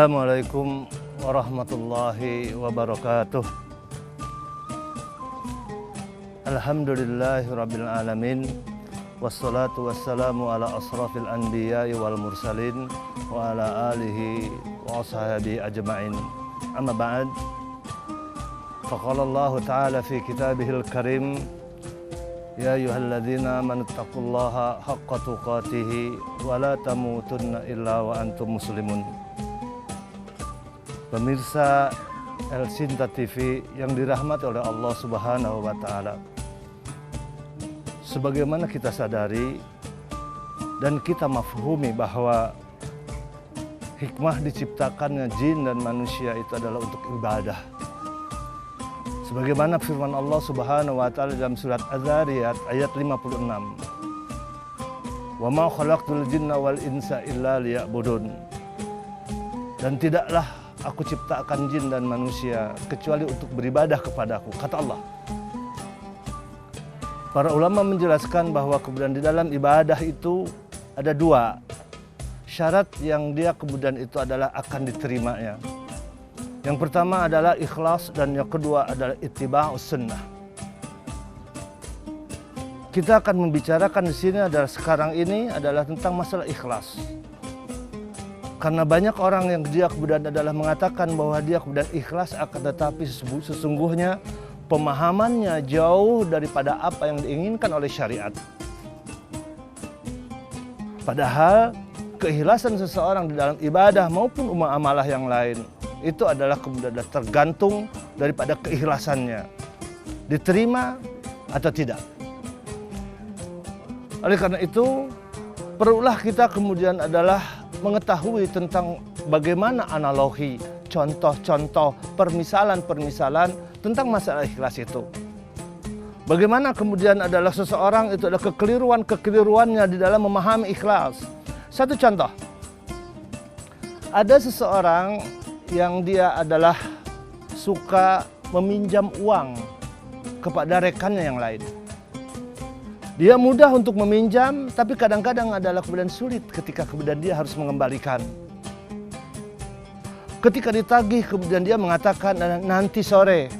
Assalamualaikum warahmatullahi wabarakatuh. Alhamdulillahirabbil alamin. Wassalatu wassalamu ala asrafil anbiya'i wal mursalin wa ala alihi wa ashabihi ajma'in. Amma ba'd. Faqala Allah ta'ala fi kitabihil karim, ya ayyuhalladzina amanu taqullaha haqqa tuqatih wa la tamutunna illa wa antum muslimun. Pemirsa El Sinta TV yang dirahmati oleh Allah Subhanahu wa Ta'ala, sebagaimana kita sadari dan kita mafhumi bahwa hikmah diciptakannya jin dan manusia itu adalah untuk ibadah. Sebagaimana firman Allah Subhanahu wa Ta'ala dalam surat Az-Zariyat ayat 56. Wa ma khalaqtul jinna wal insa illa liya'budun. Dan tidaklah aku ciptakan jin dan manusia kecuali untuk beribadah kepadaku, kata Allah. Para ulama menjelaskan bahwa kemudian di dalam ibadah itu ada dua syarat yang dia kemudian itu adalah akan diterimanya. Yang pertama adalah ikhlas dan yang kedua adalah ittiba'us sunnah. Kita akan membicarakan di sini adalah sekarang ini adalah tentang masalah ikhlas. Karena banyak orang yang dia kemudian adalah mengatakan bahwa dia kemudian ikhlas, akan tetapi sesungguhnya pemahamannya jauh daripada apa yang diinginkan oleh syariat. Padahal keikhlasan seseorang di dalam ibadah maupun amalah yang lain itu adalah kemudian tergantung daripada keikhlasannya, diterima atau tidak. Oleh karena itu perlulah kita kemudian adalah mengetahui tentang bagaimana analogi, contoh-contoh, permisalan-permisalan tentang masalah ikhlas itu. Bagaimana kemudian adalah seseorang itu ada kekeliruan-kekeliruannya di dalam memahami ikhlas. Satu contoh, ada seseorang yang dia adalah suka meminjam uang kepada rekannya yang lain. Dia mudah untuk meminjam, tapi kadang-kadang adalah kemudian sulit ketika kemudian dia harus mengembalikan. Ketika ditagih kemudian dia mengatakan nanti sore.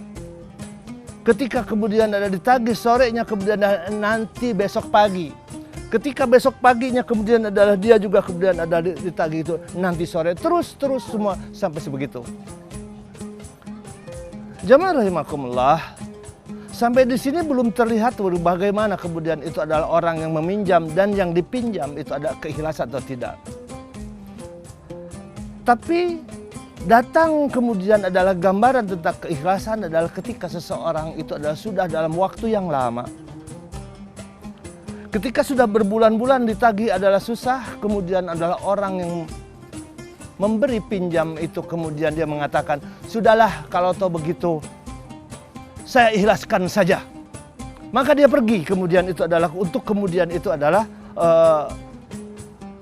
Ketika kemudian ada ditagih sorenya kemudian nanti besok pagi. Ketika besok paginya kemudian adalah dia juga kemudian ada ditagih itu nanti sore. Terus semua sampai sebegitu. Jamaah rahimakumullah. Sampai di sini belum terlihat bagaimana kemudian itu adalah orang yang meminjam dan yang dipinjam itu ada keikhlasan atau tidak. Tapi datang kemudian adalah gambaran tentang keikhlasan adalah ketika seseorang itu adalah sudah dalam waktu yang lama. Ketika sudah berbulan-bulan ditagih adalah susah, kemudian adalah orang yang memberi pinjam itu kemudian dia mengatakan, sudahlah kalau toh begitu, saya ikhlaskan saja. Maka dia pergi kemudian itu adalah untuk kemudian itu adalah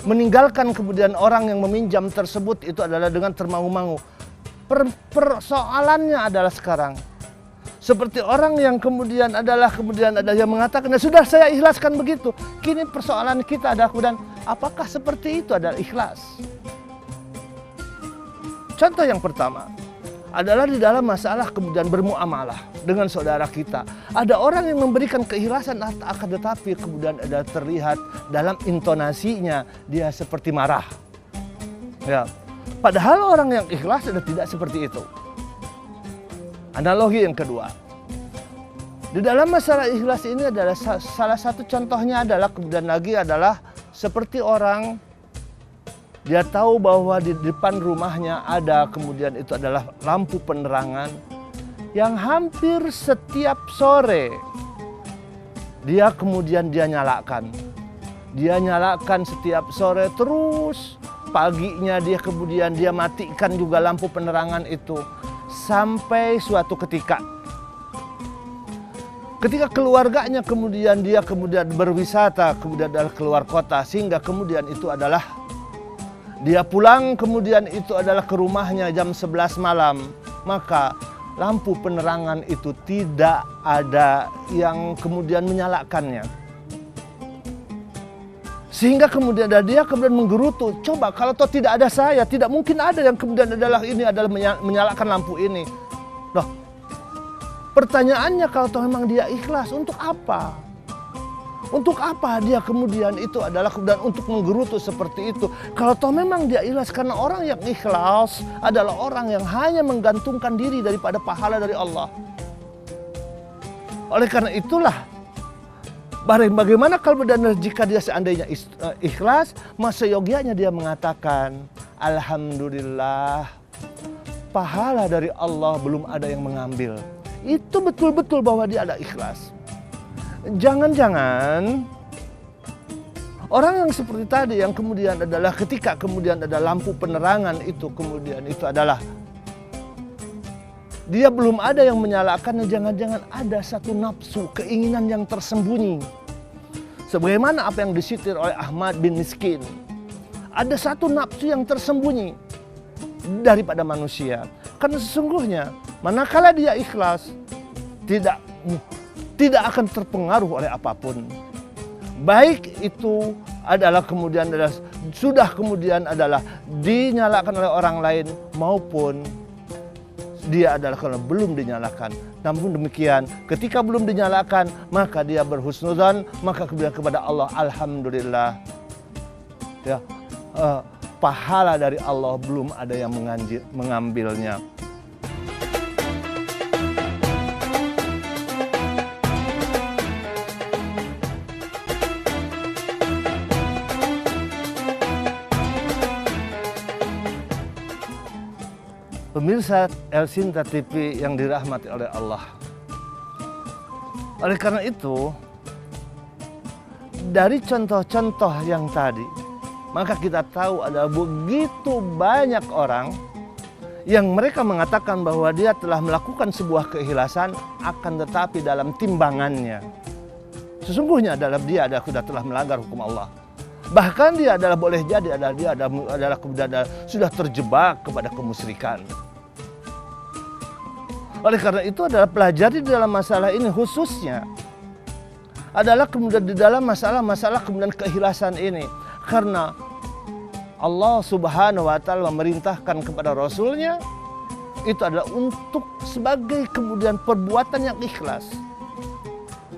meninggalkan kemudian orang yang meminjam tersebut itu adalah dengan termangu-mangu. Persoalannya adalah sekarang seperti orang yang kemudian ada yang mengatakan sudah saya ikhlaskan begitu. Kini persoalan kita adalah kemudian apakah seperti itu adalah ikhlas? Contoh yang pertama adalah di dalam masalah kemudian bermuamalah dengan saudara kita. Ada orang yang memberikan keikhlasan akan tetapi kemudian ada terlihat dalam intonasinya dia seperti marah. Ya. Padahal orang yang ikhlas ada tidak seperti itu. Analogi yang kedua. Di dalam masalah ikhlas ini adalah salah satu contohnya adalah kemudian lagi adalah seperti orang dia tahu bahwa di depan rumahnya ada kemudian itu adalah lampu penerangan yang hampir setiap sore dia kemudian nyalakan. Dia nyalakan setiap sore terus paginya dia kemudian dia matikan juga lampu penerangan itu sampai suatu ketika keluarganya kemudian dia berwisata kemudian adalah keluar kota sehingga kemudian itu adalah dia pulang kemudian itu adalah ke rumahnya jam 11 malam. Maka lampu penerangan itu tidak ada yang kemudian menyalakannya. Sehingga kemudian dia kemudian menggerutu, coba kalau toh tidak ada saya, tidak mungkin ada yang kemudian adalah menyalakan lampu ini. Loh, pertanyaannya kalau toh memang dia ikhlas, untuk apa? Untuk apa dia kemudian itu adalah kemudian untuk menggerutu seperti itu? Kalau toh memang dia ikhlas, karena orang yang ikhlas adalah orang yang hanya menggantungkan diri daripada pahala dari Allah. Oleh karena itulah, bagaimana kalau benar jika dia seandainya ikhlas, masa yogianya dia mengatakan, Alhamdulillah, pahala dari Allah belum ada yang mengambil. Itu betul-betul bahwa dia ada ikhlas. Jangan-jangan orang yang seperti tadi yang kemudian adalah ketika kemudian ada lampu penerangan itu kemudian itu adalah dia belum ada yang menyalakannya, jangan-jangan ada satu nafsu, keinginan yang tersembunyi. Sebagaimana apa yang disitir oleh Ahmad bin Miskin. Ada satu nafsu yang tersembunyi daripada manusia. Karena sesungguhnya manakala dia ikhlas, tidak akan terpengaruh oleh apapun. Baik itu adalah kemudian sudah kemudian adalah dinyalakan oleh orang lain maupun dia adalah karena belum dinyalakan. Namun demikian, ketika belum dinyalakan, maka dia berhusnudzan, maka kepada Allah, Alhamdulillah, ya, pahala dari Allah belum ada yang mengambilnya. Pemirsa Elsinta TV yang dirahmati oleh Allah. Oleh karena itu, dari contoh-contoh yang tadi, maka kita tahu ada begitu banyak orang yang mereka mengatakan bahwa dia telah melakukan sebuah keikhlasan, akan tetapi dalam timbangannya sesungguhnya adalah dia sudah telah melanggar hukum Allah. Bahkan dia adalah boleh jadi adalah sudah terjebak kepada kemusyrikan. Oleh karena itu adalah pelajari di dalam masalah ini khususnya adalah kemudian di dalam masalah kemudian keikhlasan ini. Karena Allah Subhanahu wa Ta'ala memerintahkan kepada Rasulnya itu adalah untuk sebagai kemudian perbuatan yang ikhlas.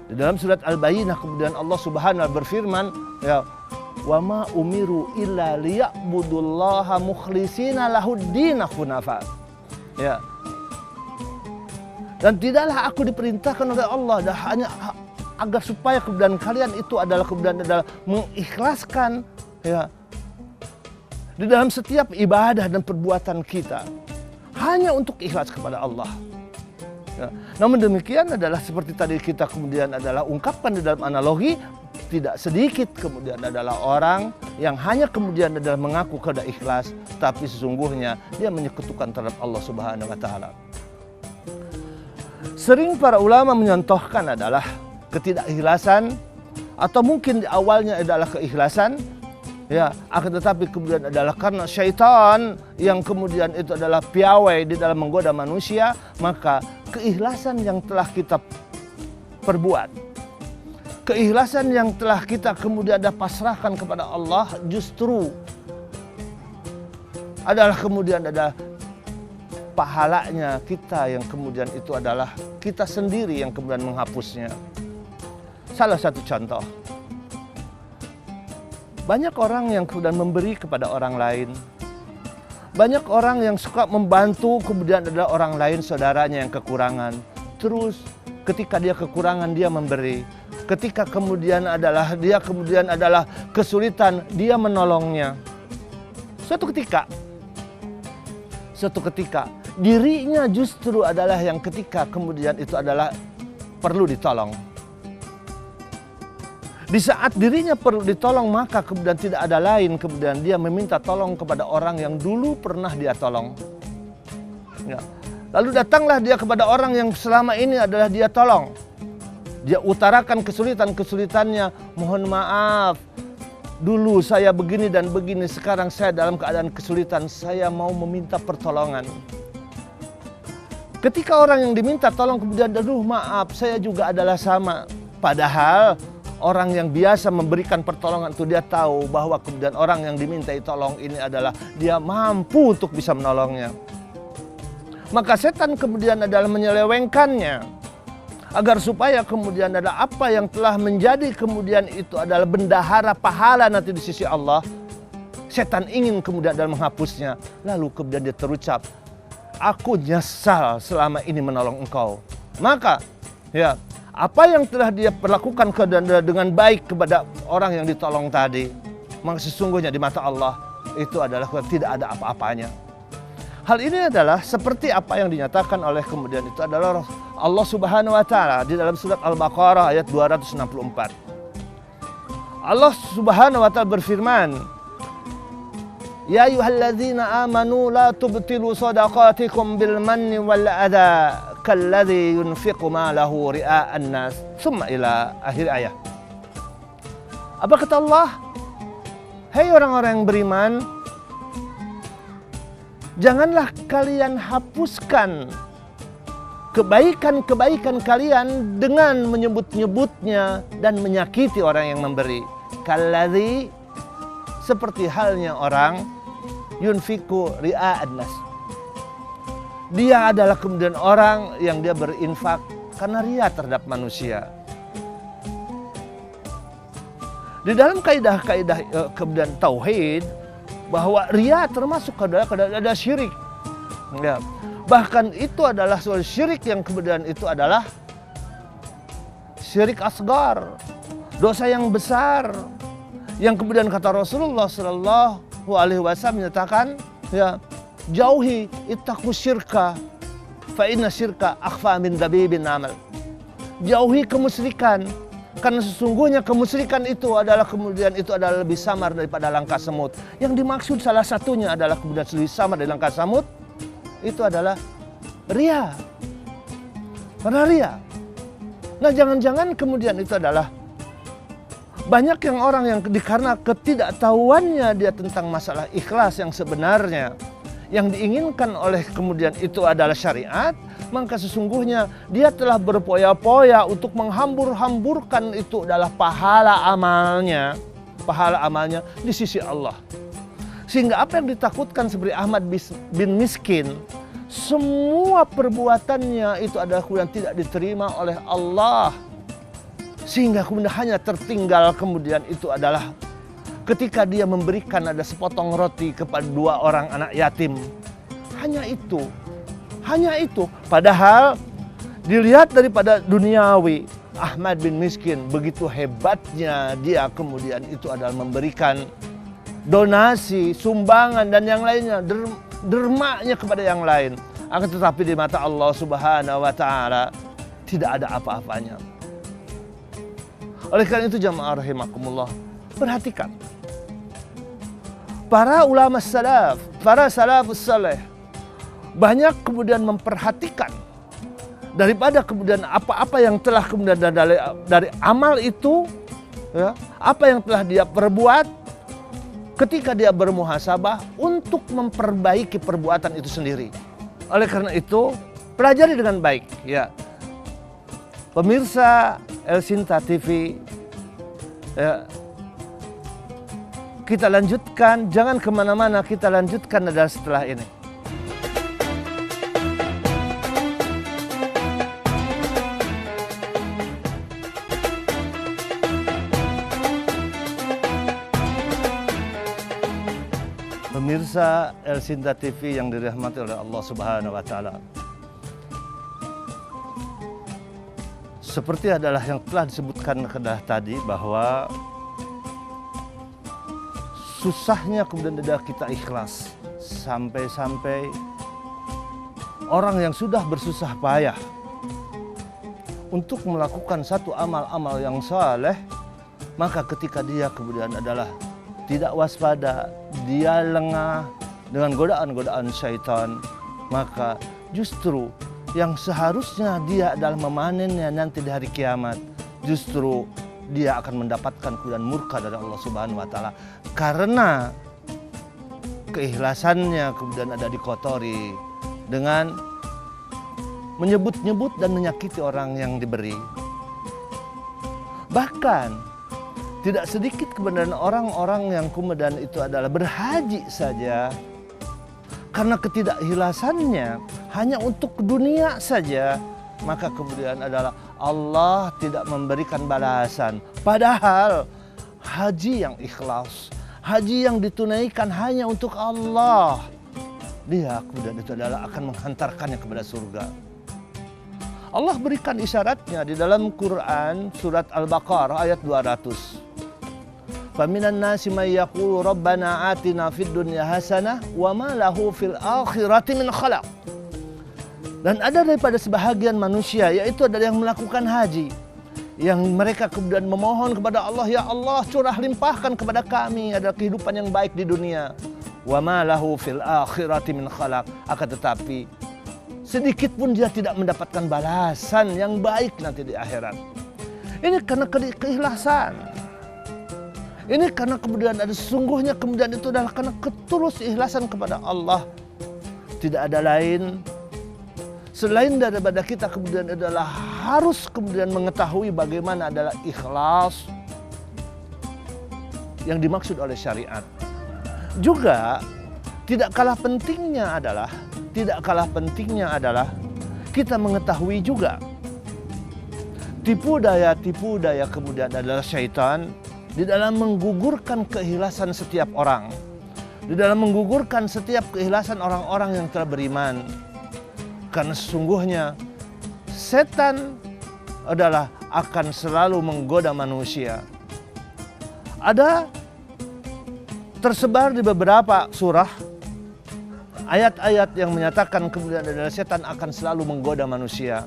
Di dalam surat Al-Bayyinah kemudian Allah Subhanahu wa Ta'ala berfirman, ya, wa ma umiru illa liya'budullaha mukhlishina lahuddin hunafa. Ya. Dan tidaklah aku diperintahkan oleh Allah hanya agar supaya kemudian kalian itu adalah mengikhlaskan, ya, di dalam setiap ibadah dan perbuatan kita hanya untuk ikhlas kepada Allah. Ya. Namun demikian adalah seperti tadi kita kemudian adalah ungkapkan di dalam analogi, tidak sedikit kemudian adalah orang yang hanya kemudian adalah mengaku kepada ikhlas, tapi sesungguhnya dia menyekutukan terhadap Allah Subhanahu wa Ta'ala. Sering para ulama menyontohkan adalah ketidakikhlasan, atau mungkin di awalnya adalah keikhlasan, ya, akan tetapi kemudian adalah karena syaitan yang kemudian itu adalah piawai di dalam menggoda manusia, maka keikhlasan yang telah kita perbuat, keikhlasan yang telah kita kemudian pasrahkan kepada Allah justru adalah kemudian ada pahalanya kita yang kemudian itu adalah kita sendiri yang kemudian menghapusnya. Salah satu contoh, banyak orang yang kemudian memberi kepada orang lain. Banyak orang yang suka membantu kemudian adalah orang lain, saudaranya yang kekurangan. Terus ketika dia kekurangan dia memberi. Ketika kemudian adalah dia kemudian adalah kesulitan dia menolongnya. Suatu ketika dirinya justru adalah yang ketika kemudian itu adalah perlu ditolong. Di saat dirinya perlu ditolong, maka kemudian tidak ada lain, kemudian dia meminta tolong kepada orang yang dulu pernah dia tolong. Ya. Lalu datanglah dia kepada orang yang selama ini adalah dia tolong. Dia utarakan kesulitan-kesulitannya. Mohon maaf, dulu saya begini dan begini, sekarang saya dalam keadaan kesulitan, saya mau meminta pertolongan. Ketika orang yang diminta tolong kemudian, aduh maaf, saya juga adalah sama. Padahal orang yang biasa memberikan pertolongan itu dia tahu bahwa kemudian orang yang dimintai tolong ini adalah dia mampu untuk bisa menolongnya. Maka setan kemudian adalah menyelewengkannya agar supaya kemudian adalah apa yang telah menjadi kemudian itu adalah bendahara pahala nanti di sisi Allah. Setan ingin kemudian adalah menghapusnya. Lalu kemudian dia terucap, aku nyesal selama ini menolong engkau. Maka ya, apa yang telah dia perlakukan dengan baik kepada orang yang ditolong tadi, maka sesungguhnya di mata Allah itu adalah tidak ada apa-apanya. Hal ini adalah seperti apa yang dinyatakan oleh kemudian itu adalah Allah Subhanahu wa taala di dalam surat Al-Baqarah ayat 264. Allah Subhanahu wa taala berfirman, "Ya ayyuhalladzina amanu la tubtilu shadaqatikum bil manni wal adha kalladzi yunfiqu malahu ria'an nas." Summa ila akhir ayat. Apa kata Allah? Hei orang-orang yang beriman, janganlah kalian hapuskan kebaikan-kebaikan kalian dengan menyebut-nyebutnya dan menyakiti orang yang memberi. Kalladzi, seperti halnya orang yunfiku ria'an nas. Dia adalah kemudian orang yang dia berinfak karena ria terhadap manusia. Di dalam kaidah-kaidah kemudian tauhid bahwa ria termasuk ada syirik. Ya. Bahkan itu adalah soal syirik yang kemudian itu adalah syirik asgar, dosa yang besar. Yang kemudian kata Rasulullah Shallallahu Alaihi Wasallam menyatakan, ya, jauhi ittaqu syirka, fa inna syirka akhfa min dabibin amal. Jauhi kemusyrikan, karena sesungguhnya kemusyrikan itu adalah kemudian itu adalah lebih samar daripada langkah semut. Yang dimaksud salah satunya adalah kemudian lebih samar dari langkah semut itu adalah ria. Karena ria. Nah, jangan-jangan kemudian itu adalah banyak yang orang yang karena ketidaktahuannya dia tentang masalah ikhlas yang sebenarnya, yang diinginkan oleh kemudian itu adalah syariat, maka sesungguhnya dia telah berpoya-poya untuk menghambur-hamburkan itu adalah pahala amalnya di sisi Allah. Sehingga apa yang ditakutkan seperti Ahmad bin Miskin, semua perbuatannya itu adalah kemudian tidak diterima oleh Allah. Sehingga kemudian hanya tertinggal kemudian itu adalah ketika dia memberikan ada sepotong roti kepada 2 orang anak yatim. Hanya itu. Padahal dilihat daripada duniawi, Ahmad bin Miskin begitu hebatnya dia kemudian itu adalah memberikan donasi, sumbangan dan yang lainnya, dermaknya kepada yang lain. Akan tetapi di mata Allah Subhanahu wa taala tidak ada apa-apanya. Oleh karena itu jamaah rahimakumullah, perhatikan. Para ulama salaf, para salafus saleh banyak kemudian memperhatikan daripada kemudian apa-apa yang telah kemudian dari amal itu, ya, apa yang telah dia perbuat ketika dia bermuhasabah untuk memperbaiki perbuatan itu sendiri. Oleh karena itu, pelajari dengan baik, ya. Pemirsa El Sinta TV, ya, kita lanjutkan, jangan kemana-mana, kita lanjutkan adalah setelah ini. Pemirsa El Sinta TV yang dirahmati oleh Allah Subhanahu wa taala. Seperti adalah yang telah disebutkan tadi bahwa susahnya kemudian adalah kita ikhlas sampai-sampai orang yang sudah bersusah payah untuk melakukan satu amal-amal yang saleh, maka ketika dia kemudian adalah tidak waspada, dia lengah dengan godaan-godaan syaitan, maka justru yang seharusnya dia adalah memanennya nanti di hari kiamat, justru dia akan mendapatkan kemudian murka dari Allah Subhanahu wa taala karena keikhlasannya kemudian ada dikotori dengan menyebut-nyebut dan menyakiti orang yang diberi. Bahkan Tidak sedikit kemudian orang-orang yang kemudian itu adalah berhaji saja karena ketidakikhlasannya hanya untuk dunia saja, maka kemudian adalah Allah tidak memberikan balasan. Padahal haji yang ikhlas, haji yang ditunaikan hanya untuk Allah, dia kemudian itu adalah akan menghantarkannya kepada surga. Allah berikan isyaratnya di dalam Quran surat Al-Baqarah ayat 200. Faminan nasi may yaqulu rabbana atina fid dunya hasanah wa ma lahu fil akhirati min khalaq. Dan ada daripada sebahagian manusia, yaitu adalah yang melakukan haji, yang mereka kemudian memohon kepada Allah, ya Allah curah limpahkan kepada kami ada kehidupan yang baik di dunia. Wa ma lahu fil akhirati min khalaq. Akan tetapi sedikit pun dia tidak mendapatkan balasan yang baik nanti di akhirat. Ini karena keikhlasan. Ini karena kemudian ada sesungguhnya kemudian itu adalah karena ketulus ikhlasan kepada Allah. Tidak ada lain selain daripada kita kemudian adalah harus kemudian mengetahui bagaimana adalah ikhlas yang dimaksud oleh syariat. Juga tidak kalah pentingnya adalah kita mengetahui juga tipu daya kemudian adalah syaitan di dalam menggugurkan keikhlasan setiap orang, di dalam menggugurkan setiap keikhlasan orang-orang yang telah beriman. Karena sesungguhnya setan adalah akan selalu menggoda manusia. Ada tersebar di beberapa surah ayat-ayat yang menyatakan kemudian adalah setan akan selalu menggoda manusia.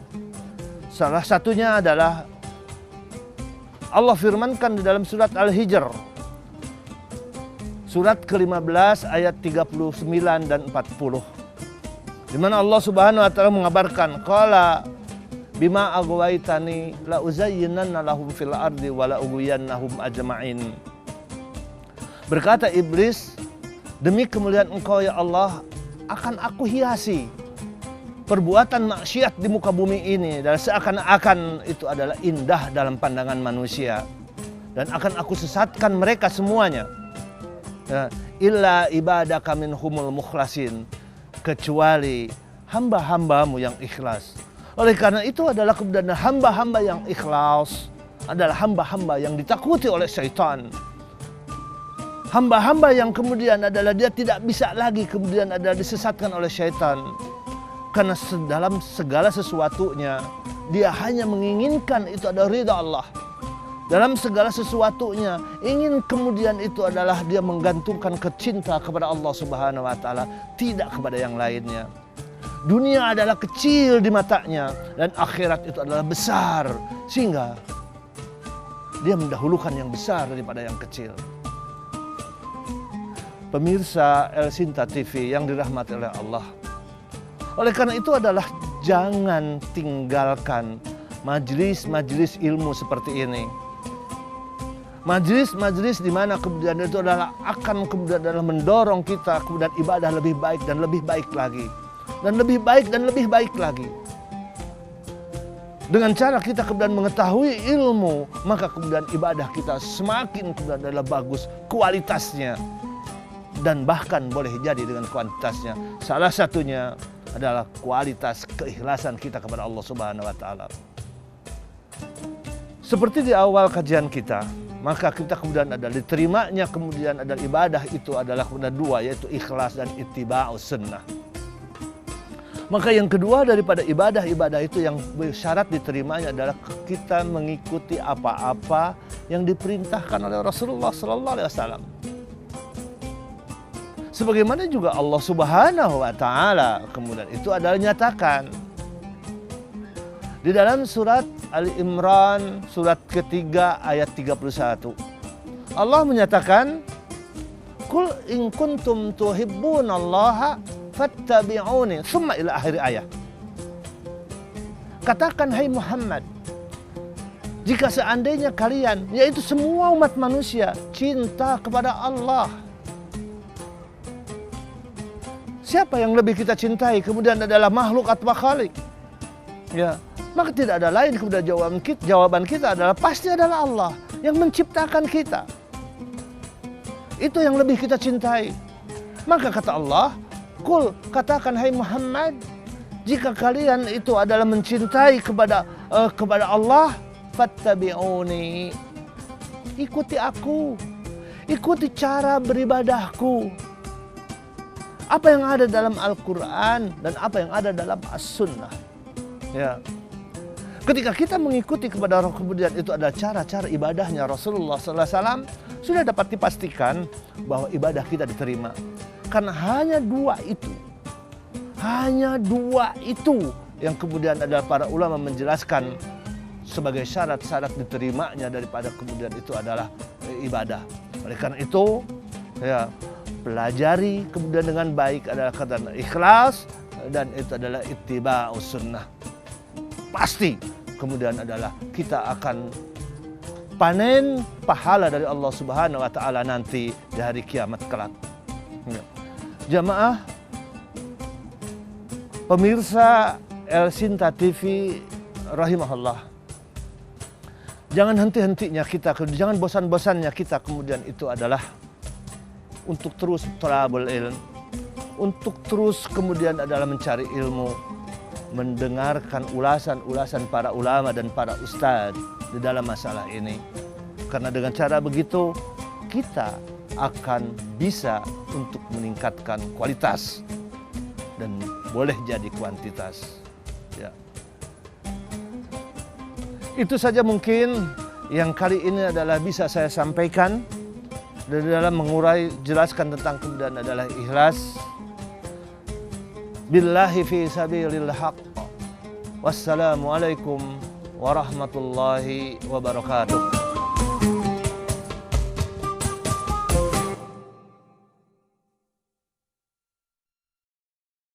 Salah satunya adalah Allah firmankan di dalam surat Al-Hijr, surat ke-15 ayat 39 dan 40. Di mana Allah Subhanahu wa taala mengabarkan, qala bima aghwaytani la uzayyinanna lahum fil ardi wa la ughwiyannahum ajma'in. Berkata iblis, demi kemuliaan Engkau ya Allah, akan aku hiasi perbuatan maksiat di muka bumi ini dan seakan-akan itu adalah indah dalam pandangan manusia, dan akan aku sesatkan mereka semuanya, ya, illa ibadaka minhumul mukhlasin, kecuali hamba-hambamu yang ikhlas. Oleh karena itu adalah kemudian hamba-hamba yang ikhlas adalah hamba-hamba yang ditakuti oleh syaitan. Hamba-hamba yang kemudian adalah dia tidak bisa lagi kemudian adalah disesatkan oleh syaitan. Karena dalam segala sesuatunya dia hanya menginginkan itu adalah ridha Allah. Dalam segala sesuatunya ingin kemudian itu adalah dia menggantungkan kecinta kepada Allah Subhanahu wa taala, tidak kepada yang lainnya. Dunia adalah kecil di matanya dan akhirat itu adalah besar, sehingga dia mendahulukan yang besar daripada yang kecil. Pemirsa El Sinta TV yang dirahmati oleh Allah, oleh karena itu adalah jangan tinggalkan majelis-majelis ilmu seperti ini. Majelis-majelis di mana kemudian itu adalah akan kemudian adalah mendorong kita kemudian ibadah lebih baik dan lebih baik lagi. Dan lebih baik dan lebih baik lagi. Dengan cara kita kemudian mengetahui ilmu, maka kemudian ibadah kita semakin kemudian adalah bagus kualitasnya. Dan bahkan boleh jadi dengan kuantitasnya. Salah satunya adalah kualitas keikhlasan kita kepada Allah Subhanahu wa taala. Seperti di awal kajian kita, maka kita kemudian ada diterimanya kemudian ada ibadah itu adalah kemudian dua, yaitu ikhlas dan ittiba'us sunnah. Maka yang kedua daripada ibadah-ibadah itu yang syarat diterimanya adalah kita mengikuti apa-apa yang diperintahkan oleh Rasulullah sallallahu alaihi wasallam. Sebagaimana juga Allah Subhanahu wa taala kemudian itu adalah nyatakan di dalam surat Ali Imran surat ketiga ayat 31. Allah menyatakan, "Qul in kuntum tuhibbunallaha fattabi'uni," tsumma ila akhir ayat. Katakan, hai Muhammad, jika seandainya kalian, yaitu semua umat manusia, cinta kepada Allah, siapa yang lebih kita cintai kemudian adalah makhluk atau khalik? Ya, maka tidak ada lain kemudian jawaban kita adalah pasti adalah Allah. yang menciptakan kita. Itu yang lebih kita cintai. Maka kata Allah, "Qul," katakan hai Muhammad, jika kalian itu adalah mencintai kepada Allah, fattabi'uni. Ikuti aku. Ikuti cara beribadahku. Apa yang ada dalam Al-Quran dan apa yang ada dalam As-Sunnah. Ya. Ketika kita mengikuti kepada Rasul, kemudian itu adalah cara-cara ibadahnya Rasulullah SAW, sudah dapat dipastikan bahwa ibadah kita diterima. Karena hanya dua itu yang kemudian adalah para ulama menjelaskan sebagai syarat-syarat diterimanya daripada kemudian itu adalah ibadah. Oleh karena itu, ya, pelajari kemudian dengan baik adalah kata ikhlas, dan itu adalah ittiba'us sunnah. Pasti kemudian adalah kita akan panen pahala dari Allah Subhanahu wa taala nanti di hari kiamat kelak. Jamaah pemirsa El Sinta TV rahimahullah. Jangan henti-hentinya kita, jangan bosan-bosannya kita kemudian itu adalah untuk terus thalabul ilm, untuk terus kemudian adalah mencari ilmu, mendengarkan ulasan-ulasan para ulama dan para ustadz di dalam masalah ini. Karena dengan cara begitu kita akan bisa untuk meningkatkan kualitas dan boleh jadi kuantitas. Ya. Itu saja mungkin yang kali ini adalah bisa saya sampaikan dari dalam mengurai jelaskan tentang kemudian adalah ikhlas. Billahi fi sabilil haqq. Wassalamualaikum warahmatullahi wabarakatuh.